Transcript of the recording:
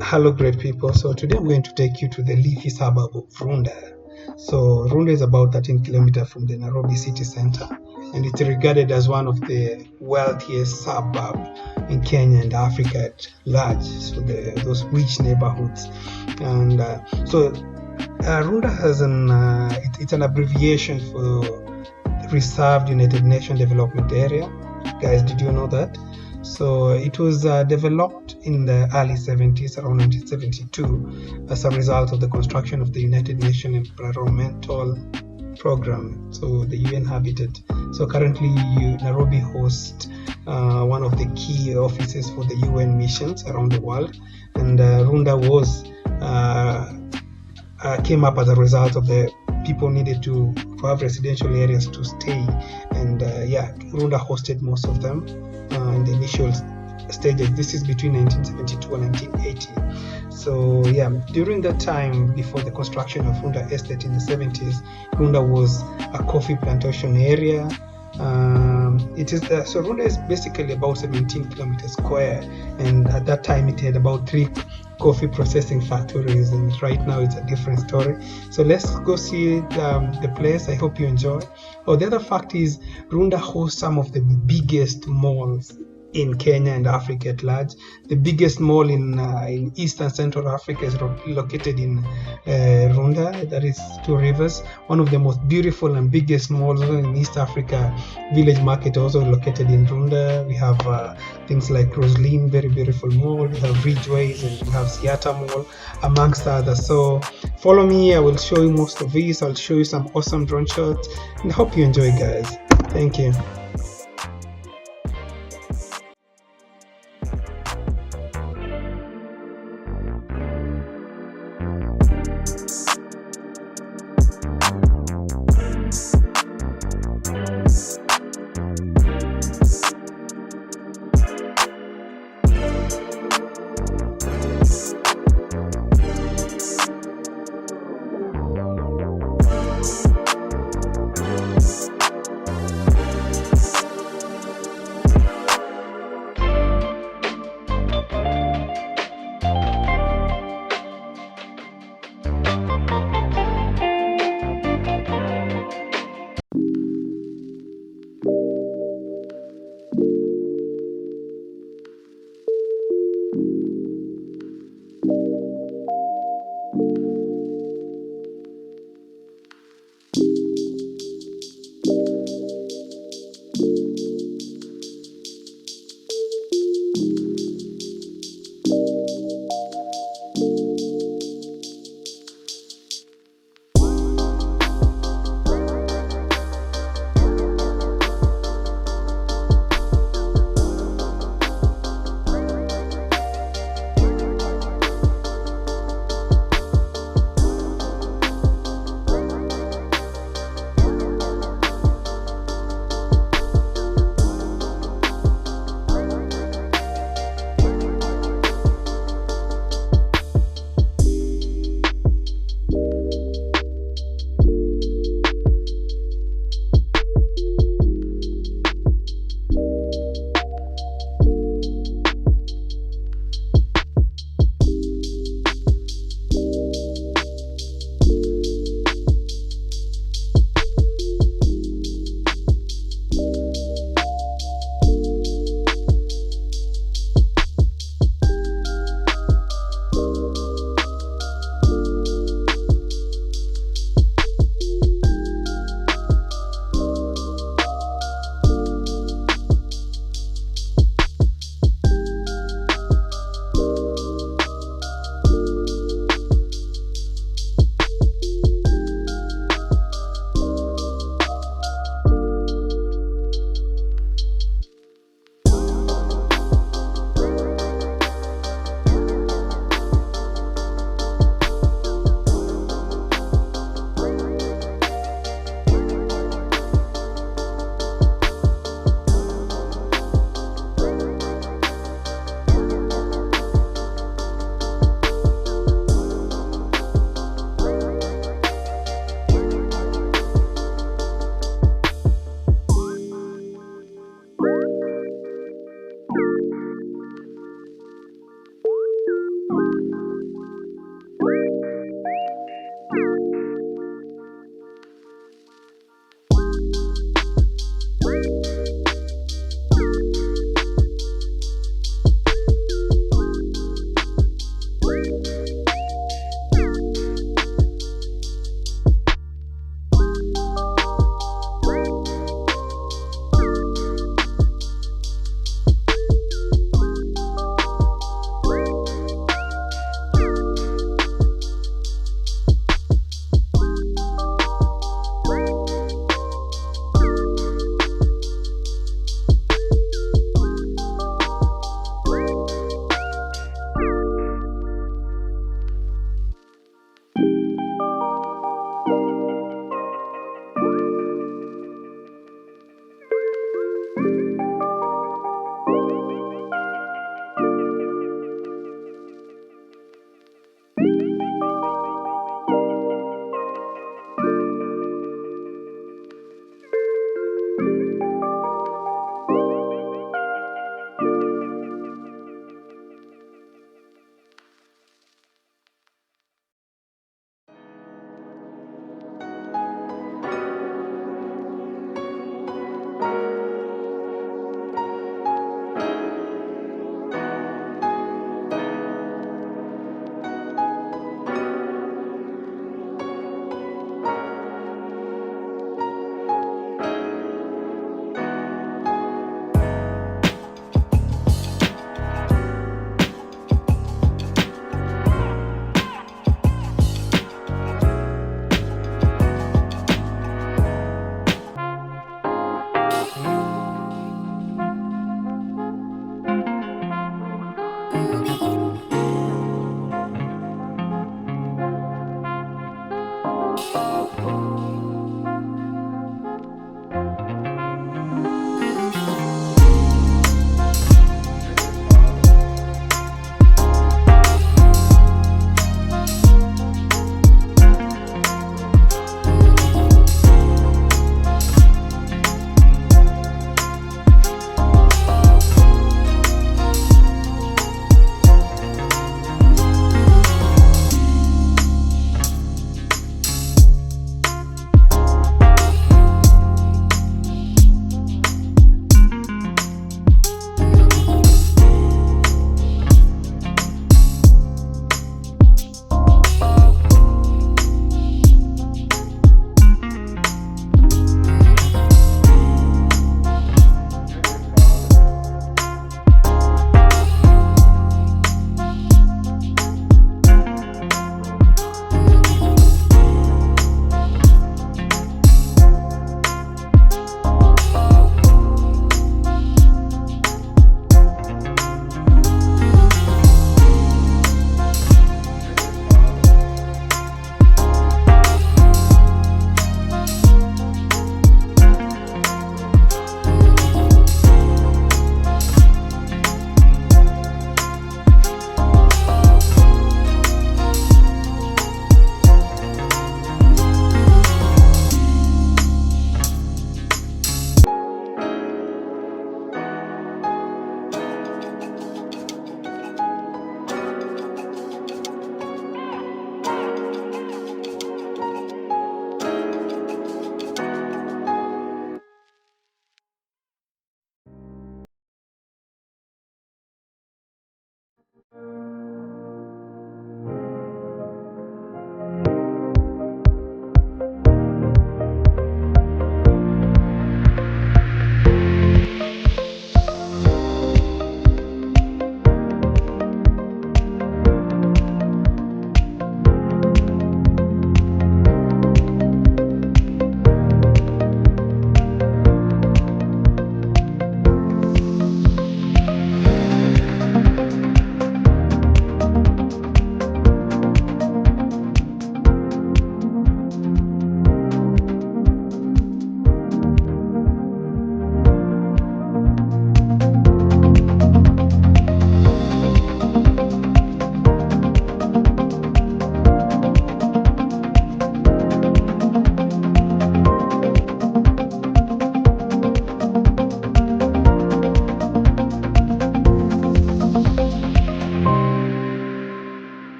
Hello, great people. So today I'm going to take you to the leafy suburb of Runda. So Runda is about 13 kilometers from the Nairobi city center, and it's regarded as one of the wealthiest suburbs in Kenya and Africa at large. So those rich neighborhoods, and Runda has it's an abbreviation for Reserved United Nations Development Area. Guys, did you know that? So it was developed in the early 70s, around 1972, as a result of the construction of the United Nations Environmental Program, so the UN Habitat. So currently, Nairobi hosts one of the key offices for the UN missions around the world, and Runda came up as a result of the people needed to have residential areas to stay, and Runda hosted most of them in the initial stages. This is between 1972 and 1980. So during that time, before the construction of Runda Estate in the 70s, Runda was a coffee plantation area. Runda is basically about 17 kilometers square, and at that time it had about 3 coffee processing factories, and right now it's a different story. So let's go see the place. I hope you enjoy. The other fact is Runda hosts some of the biggest malls in Kenya and Africa at large. The biggest mall in Eastern Central Africa is located in Runda, that is Two Rivers. One of the most beautiful and biggest malls in East Africa, Village Market, also located in Runda. We have things like Roslyn, very beautiful mall. We have Ridgeways, and we have Siata Mall, amongst others. So follow me, I will show you most of these. I'll show you some awesome drone shots, and I hope you enjoy, guys. Thank you.